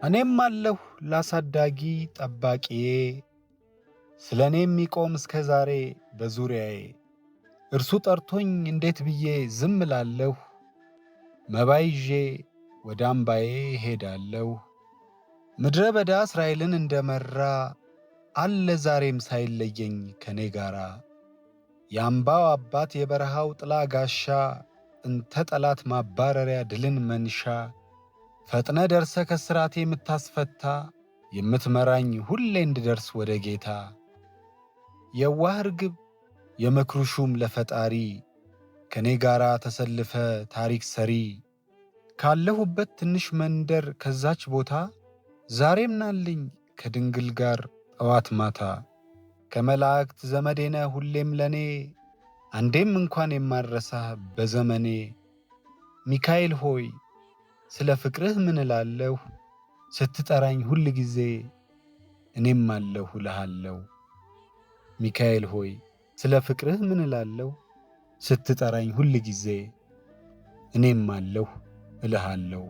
እኔም አለሁ ላሳዳጊ ጠባቂዬ ስለ እኔ የሚቆም እስከ ዛሬ በዙሪያዬ። እርሱ ጠርቶኝ እንዴት ብዬ ዝም እላለሁ? መባ ይዤ ወደ አምባዬ እሄዳለሁ። ምድረ በዳ እስራኤልን እንደመራ አለ ዛሬም ሳይለየኝ ከኔ ጋራ። የአምባው አባት የበረሃው ጥላ ጋሻ እንተ ጠላት ማባረሪያ ድልን መንሻ ፈጥነ ደርሰ ከስራቴ የምታስፈታ የምትመራኝ ሁሌ እንድደርስ ወደ ጌታ። የዋህ ርግብ የምክሩ ሹም ለፈጣሪ ከኔ ጋራ ተሰልፈ ታሪክ ሰሪ። ካለሁበት ትንሽ መንደር ከዛች ቦታ ዛሬም ናልኝ ከድንግል ጋር ጠዋት ማታ። ከመላእክት ዘመዴነ ሁሌም ለኔ አንዴም እንኳን የማልረሳህ በዘመኔ። ሚካኤል ሆይ ስለ ፍቅርህ ምን እላለሁ? ስትጠራኝ ሁል ጊዜ እኔም አለሁ እልሃለሁ። ሚካኤል ሆይ ስለ ፍቅርህ ምን እላለሁ? ስትጠራኝ ሁል ጊዜ እኔም አለሁ እልሃለሁ።